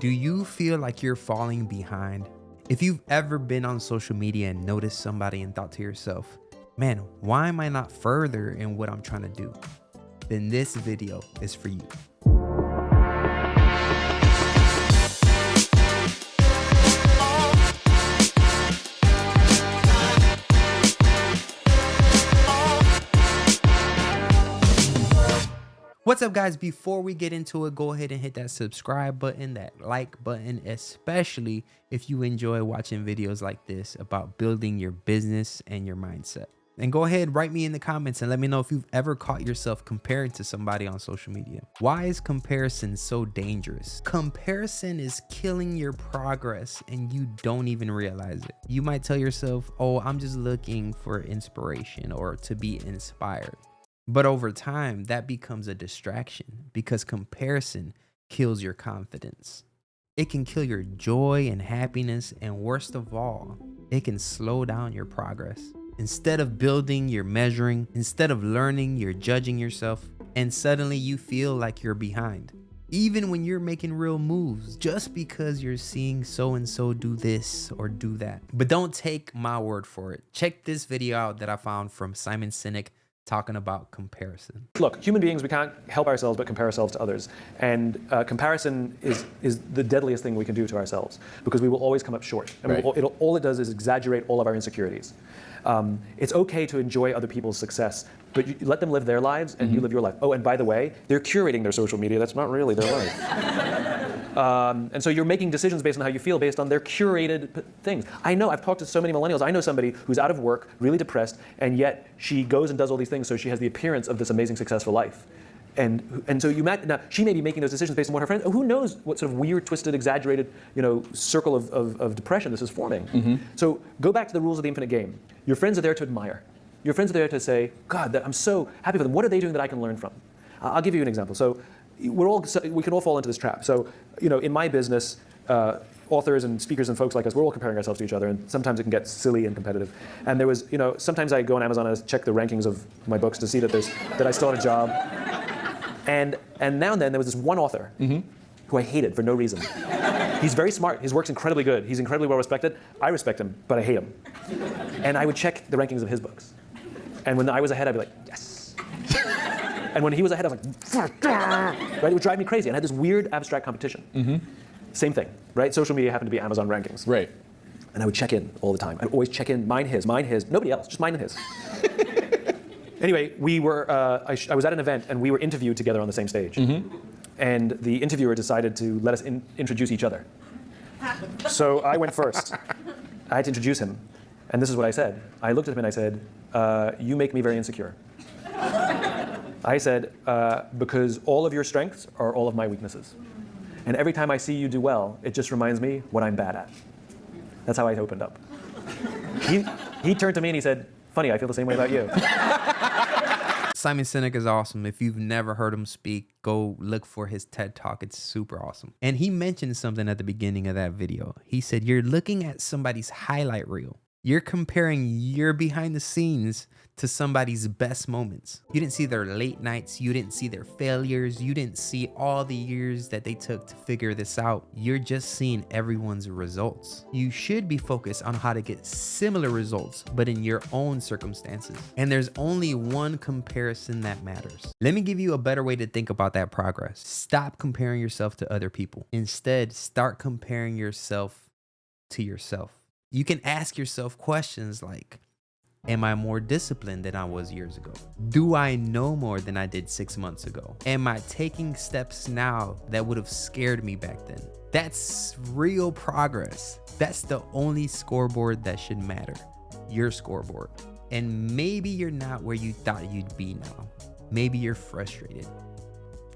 Do you feel like you're falling behind? If you've ever been on social media and noticed somebody and thought to yourself, man, why am I not further in what I'm trying to do? Then this video is for you. What's up, guys? Before we get into it, go ahead and hit that subscribe button, that like button, especially if you enjoy watching videos like this about building your business and your mindset. And go ahead, write me in the comments and let me know if you've ever caught yourself comparing to somebody on social media. Why is comparison so dangerous? Comparison is killing your progress and you don't even realize it. You might tell yourself, oh, I'm just looking for inspiration or to be inspired. But over time, that becomes a distraction because comparison kills your confidence. It can kill your joy and happiness, and worst of all, it can slow down your progress. Instead of building, you're measuring. Instead of learning, you're judging yourself. And suddenly you feel like you're behind. Even when you're making real moves, just because you're seeing so-and-so do this or do that. But don't take my word for it. Check this video out that I found from Simon Sinek, talking about comparison. Look, human beings, we can't help ourselves but compare ourselves to others. And comparison is the deadliest thing we can do to ourselves because we will always come up short. I mean, Right. all it does is exaggerate all of our insecurities. It's okay to enjoy other people's success, but you let them live their lives and you live your life. Oh, and by the way, they're curating their social media. That's not really their life. And so you're making decisions based on how you feel, based on their curated things. I know, I've talked to so many millennials. I know somebody who's out of work, really depressed, and yet she goes and does all these things so she has the appearance of this amazing, successful life. And so now she may be making those decisions based on what her friends, who knows what sort of weird, twisted, exaggerated, circle of depression this is forming. So go back to the rules of the infinite game. Your friends are there to admire. Your friends are there to say, God, I'm so happy for them. What are they doing that I can learn from? I'll give you an example. So we can all fall into this trap. So, in my business, authors and speakers and folks like us, we're all comparing ourselves to each other, and sometimes it can get silly and competitive. And there was, sometimes I go on Amazon and check the rankings of my books to see that I still had a job. And now and then there was this one author who I hated for no reason. He's very smart. His work's incredibly good. He's incredibly well respected. I respect him, but I hate him. And I would check the rankings of his books. And when I was ahead, I'd be like, yes. And when he was ahead, I was like, right? It would drive me crazy. And I had this weird abstract competition. Same thing, right? Social media happened to be Amazon rankings. Right. And I would check in all the time. I'd always check in, mine, his, nobody else, just mine and his. Anyway, we were, I was at an event and we were interviewed together on the same stage. And the interviewer decided to let us introduce each other. So I went first. I had to introduce him. And this is what I said. I looked at him and I said, you make me very insecure. I said, because all of your strengths are all of my weaknesses. And every time I see you do well, it just reminds me what I'm bad at. That's how I opened up. He turned to me and he said, funny, I feel the same way about you. Simon Sinek is awesome. If you've never heard him speak, go look for his TED Talk. It's super awesome. And he mentioned something at the beginning of that video. He said, you're looking at somebody's highlight reel. You're comparing your behind the scenes to somebody's best moments. You didn't see their late nights. You didn't see their failures. You didn't see all the years that they took to figure this out. You're just seeing everyone's results. You should be focused on how to get similar results, but in your own circumstances. And there's only one comparison that matters. Let me give you a better way to think about that progress. Stop comparing yourself to other people. Instead, start comparing yourself to yourself. You can ask yourself questions like, am I more disciplined than I was years ago? Do I know more than I did 6 months ago? Am I taking steps now that would have scared me back then? That's real progress. That's the only scoreboard that should matter, your scoreboard. And maybe you're not where you thought you'd be now. Maybe you're frustrated.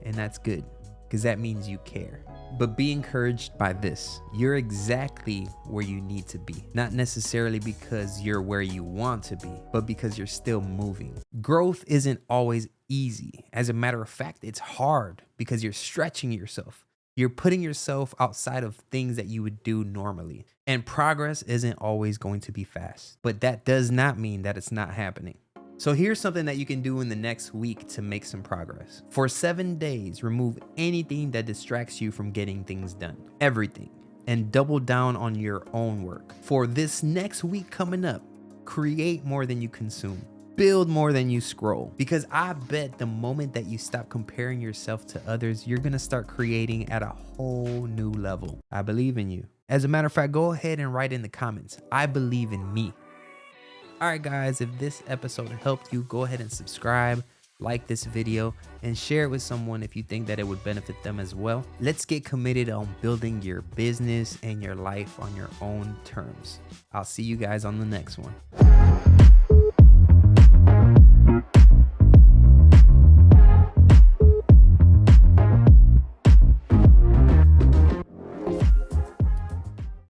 And that's good, because that means you care. But be encouraged by this. You're exactly where you need to be. Not necessarily because you're where you want to be, but because you're still moving. Growth isn't always easy. As a matter of fact, it's hard because you're stretching yourself. You're putting yourself outside of things that you would do normally. And progress isn't always going to be fast. But that does not mean that it's not happening. So here's something that you can do in the next week to make some progress. For 7 days, remove anything that distracts you from getting things done. Everything. And double down on your own work. For this next week coming up, create more than you consume. Build more than you scroll. Because I bet the moment that you stop comparing yourself to others, you're gonna start creating at a whole new level. I believe in you. As a matter of fact, go ahead and write in the comments, I believe in me. All right, guys, if this episode helped you, go ahead and subscribe, like this video, and share it with someone if you think that it would benefit them as well. Let's get committed on building your business and your life on your own terms. I'll see you guys on the next one.